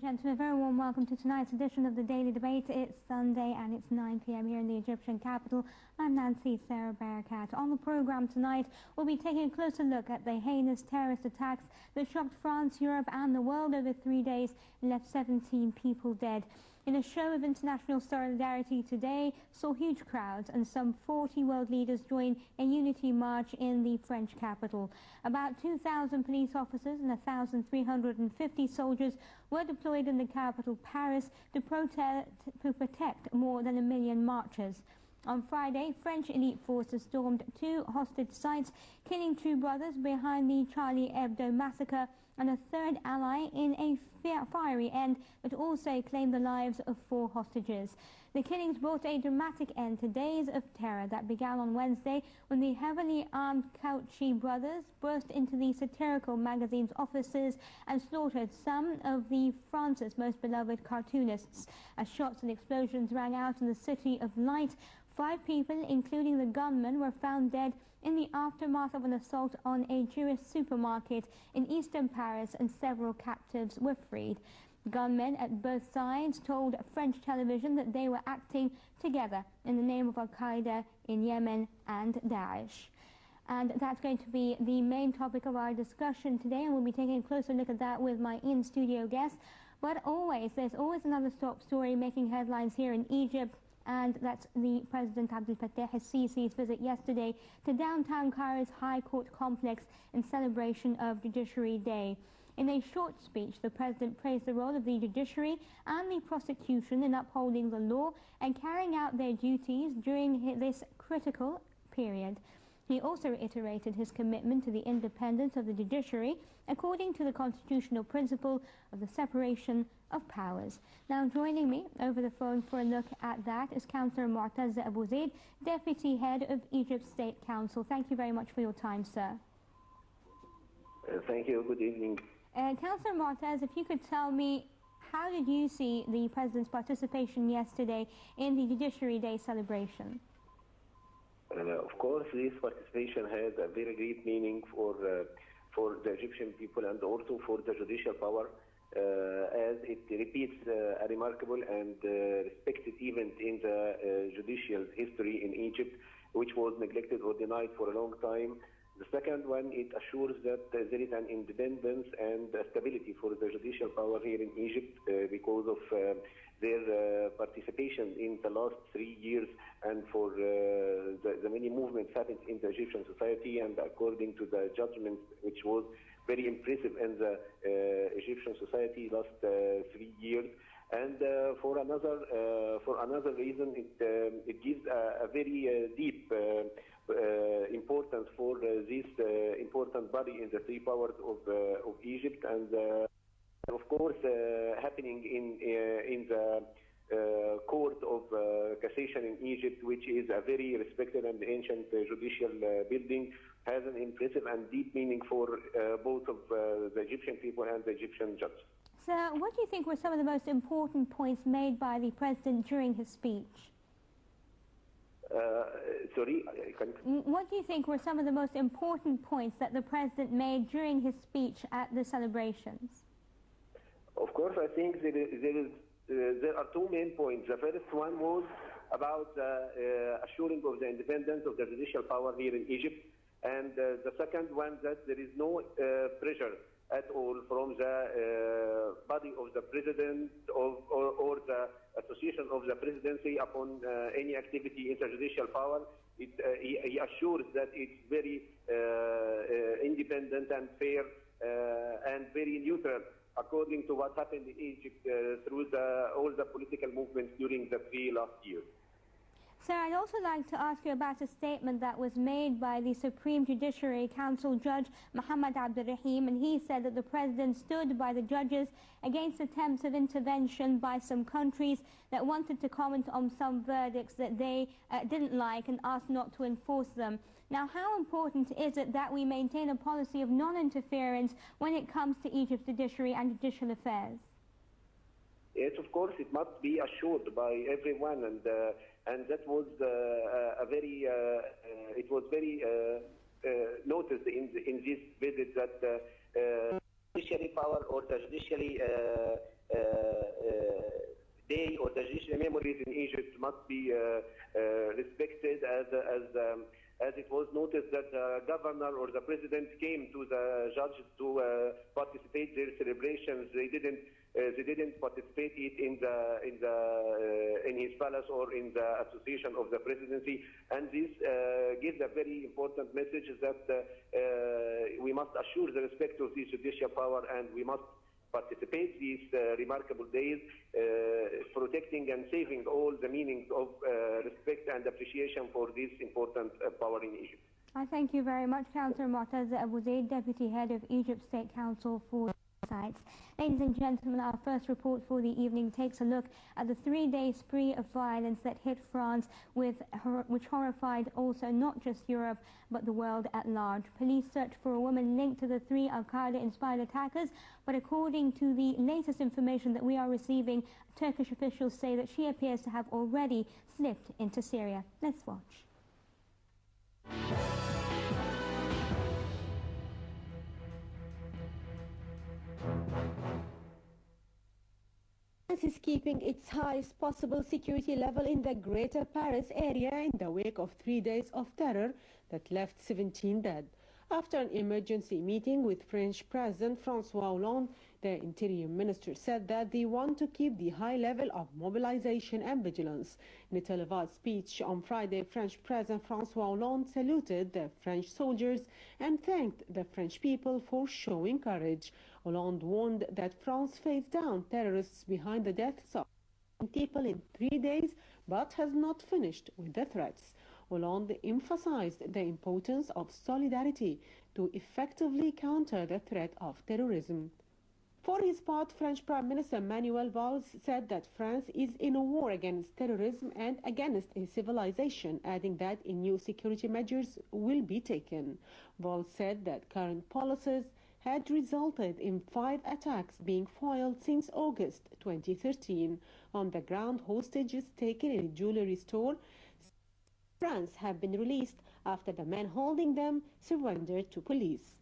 and gentlemen, a very warm welcome to tonight's edition of the Daily Debate. It's Sunday and it's 9 p.m. here in the Egyptian capital. I'm Nancy Sarah Barakat. On the program tonight, we'll be taking a closer look at the heinous terrorist attacks that shocked France, Europe and the world over 3 days and left 17 people dead. In a show of international solidarity today, saw huge crowds and some 40 world leaders join a unity march in the French capital. About 2,000 police officers and 1,350 soldiers were deployed in the capital, Paris, to protect more than 1 million marchers. On Friday, French elite forces stormed 2 hostage sites, killing 2 brothers behind the Charlie Hebdo massacre and a 3rd ally in a fiery end that also claimed the lives of 4 hostages. The killings brought a dramatic end to days of terror that began on Wednesday when the heavily armed Cauchy brothers burst into the satirical magazine's offices and slaughtered some of France's most beloved cartoonists. As shots and explosions rang out in the City of Light, 5 people, including the gunman, were found dead in the aftermath of an assault on a Jewish supermarket in eastern Paris, and several captives were freed. Gunmen at both sides told French television that they were acting together in the name of Al-Qaeda in Yemen and Daesh. And that's going to be the main topic of our discussion today, and we'll be taking a closer look at that with my in-studio guest. But there's always another top story making headlines here in Egypt, and that's the President Abdel Fattah al-Sisi's visit yesterday to downtown Cairo's High Court complex in celebration of Judiciary Day. In a short speech, the President praised the role of the judiciary and the prosecution in upholding the law and carrying out their duties during this critical period. He also reiterated his commitment to the independence of the judiciary according to the constitutional principle of the separation of powers. Now joining me over the phone for a look at that is Councillor Mu'taz Abu Zaid, Deputy Head of Egypt State Council. Thank you very much for your time, sir. Thank you. Good evening. Councillor Mu'taz, if you could tell me, how did you see the President's participation yesterday in the Judiciary Day celebration? Of course, this participation had a very great meaning for the Egyptian people and also for the judicial power, as it repeats a remarkable and respected event in the judicial history in Egypt, which was neglected or denied for a long time. The second one, it assures that there is an independence and stability for the judicial power here in Egypt because of their participation in the last 3 years and for the many movements happened in the Egyptian society, and according to the judgment, which was very impressive in the Egyptian society last 3 years. And for another reason, it gives a very deep importance for this important body in the 3 powers of Egypt, and of course happening in the Court of Cassation in Egypt, which is a very respected and ancient judicial building, has an impressive and deep meaning for both of the Egyptian people and the Egyptian judges. So what do you think were some of the most important points made by the President during his speech? Sorry? What do you think were some of the most important points that the President made during his speech at the celebrations? Of course, I think there are 2 main points. The first one was about assuring of the independence of the judicial power here in Egypt, and the second one, that there is no pressure at all from the body of the President or the association of the presidency upon any activity in the judicial power. He assures that it's very independent and fair and very neutral according to what happened in Egypt through all the political movements during the 3 last years. Sir, I'd also like to ask you about a statement that was made by the Supreme Judiciary Council Judge Mohammed Abdurrahim, and he said that the President stood by the judges against attempts of intervention by some countries that wanted to comment on some verdicts that they didn't like and asked not to enforce them. Now, how important is it that we maintain a policy of non-interference when it comes to Egypt's judiciary and judicial affairs? Yes, of course, it must be assured by everyone, and that was very noticed in this visit, that judiciary power or the judiciary day or the judicial memories in Egypt must be respected, as it was noticed that the governor or the president came to the judge to participate their celebrations. They didn't participate in his palace or in the association of the presidency, and this gives a very important message that we must assure the respect of this judicial power, and we must participate these remarkable days, protecting and saving all the meanings of respect and appreciation for this important power in Egypt. I thank you very much, Councillor Mu'taz Abu Zaid, Deputy Head of Egypt State Council for Sites. Ladies and gentlemen, our first report for the evening takes a look at the three-day spree of violence that hit France, which horrified also not just Europe but the world at large. Police searched for a woman linked to the three Al-Qaeda-inspired attackers, but according to the latest information that we are receiving, Turkish officials say that she appears to have already slipped into Syria. Let's watch. France is keeping its highest possible security level in the Greater Paris area in the wake of 3 days of terror that left 17 dead. After an emergency meeting with French President François Hollande, the Interior Minister said that they want to keep the high level of mobilization and vigilance. In a televised speech on Friday, French President François Hollande saluted the French soldiers and thanked the French people for showing courage. Hollande warned that France faced down terrorists behind the deaths of people in 3 days, but has not finished with the threats. Hollande emphasized the importance of solidarity to effectively counter the threat of terrorism. For his part, French Prime Minister Manuel Valls said that France is in a war against terrorism and against a civilization, adding that new security measures will be taken. Valls said that current policies had resulted in 5 attacks being foiled since August 2013. On the ground, hostages taken in a jewelry store France have been released after the men holding them surrendered to police.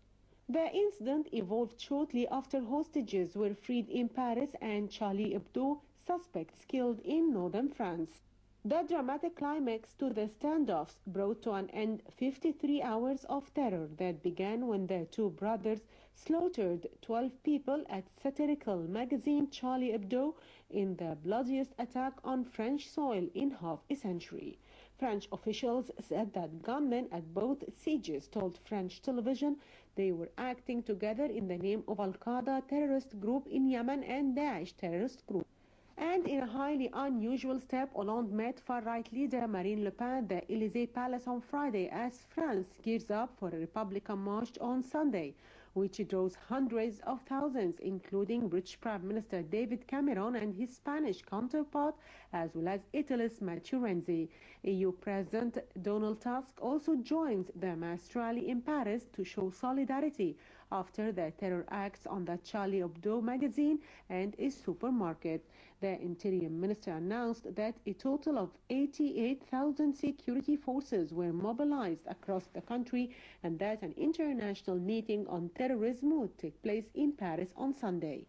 The incident evolved shortly after hostages were freed in Paris and Charlie Hebdo suspects killed in northern France. The dramatic climax to the standoffs brought to an end 53 hours of terror that began when the two brothers slaughtered 12 people at satirical magazine Charlie Hebdo in the bloodiest attack on French soil in half a century. French officials said that gunmen at both sieges told French television they were acting together in the name of Al-Qaeda terrorist group in Yemen and Daesh terrorist group. And in a highly unusual step, Hollande met far-right leader Marine Le Pen at the Élysée Palace on Friday as France gears up for a Republican march on Sunday, which draws hundreds of thousands, including British Prime Minister David Cameron and his Spanish counterpart, as well as Italy's Matteo Renzi. EU President Donald Tusk also joins the mass rally in Paris to show solidarity after the terror acts on the Charlie Hebdo magazine and a supermarket. The Interior Minister announced that a total of 88,000 security forces were mobilized across the country and that an international meeting on terrorism would take place in Paris on Sunday.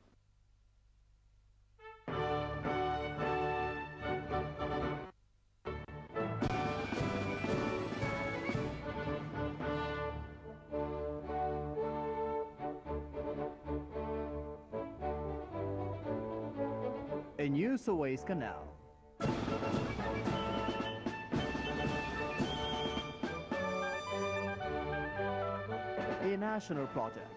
A new Suez Canal. A national project.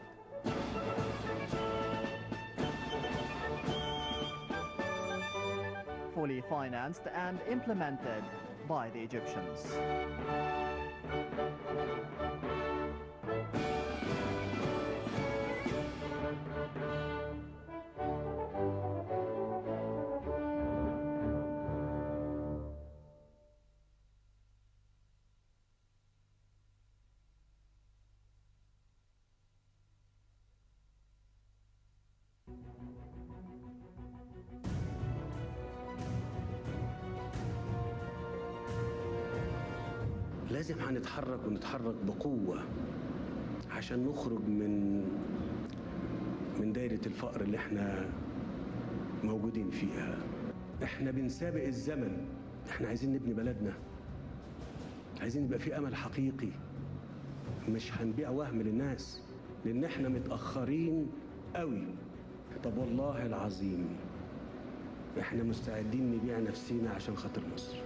Fully financed and implemented by the Egyptians. لازم هنتحرك ونتحرك بقوة عشان نخرج من من دايرة الفقر اللي احنا موجودين فيها. احنا بنسابق الزمن، احنا عايزين نبني بلدنا، عايزين يبقى في امل حقيقي، مش هنبيع وهم للناس لان احنا متأخرين قوي. طب والله العظيم احنا مستعدين نبيع نفسينا عشان خاطر مصر.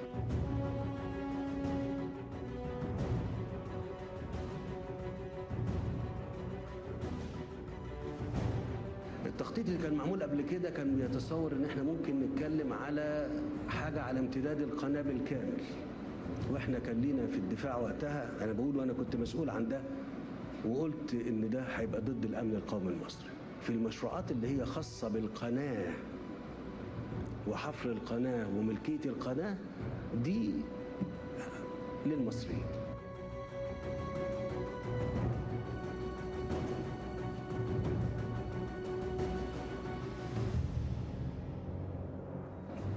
التخطيط اللي كان معمول قبل كده كان بيتصور ان احنا ممكن نتكلم على حاجة على امتداد القناة بالكامل، واحنا كان لينا في الدفاع وقتها، انا بقول وانا كنت مسؤول عن ده، وقلت ان ده هيبقى ضد الامن القومي المصري. في المشروعات اللي هي خاصة بالقناة وحفر القناة وملكية القناة دي للمصريين.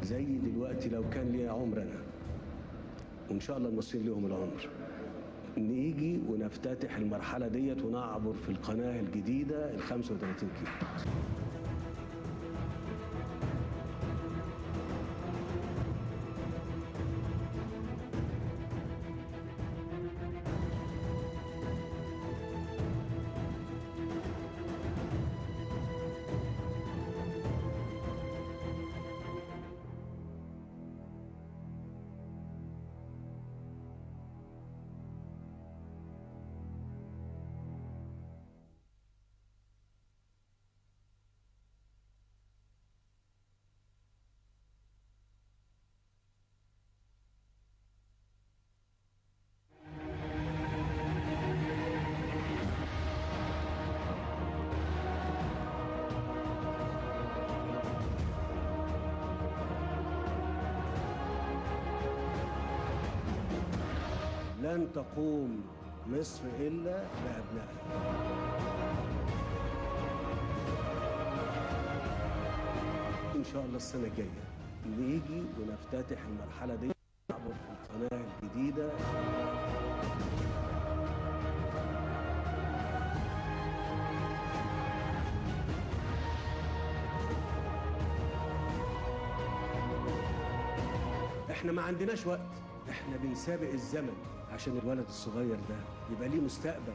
زي دلوقتي لو كان لي عمر انا، وان شاء الله المصريين لهم العمر، نيجي ونفتتح المرحلة ديت ونعبر في القناة الجديدة ال 35 كيلو. لن تقوم مصر إلا بأبنائها. إن شاء الله السنة الجاية نيجي ونفتتح المرحلة دي، نعبر في القناة الجديدة. احنا ما عندناش وقت، احنا بنسابق الزمن عشان الولد الصغير ده يبقى ليه مستقبل.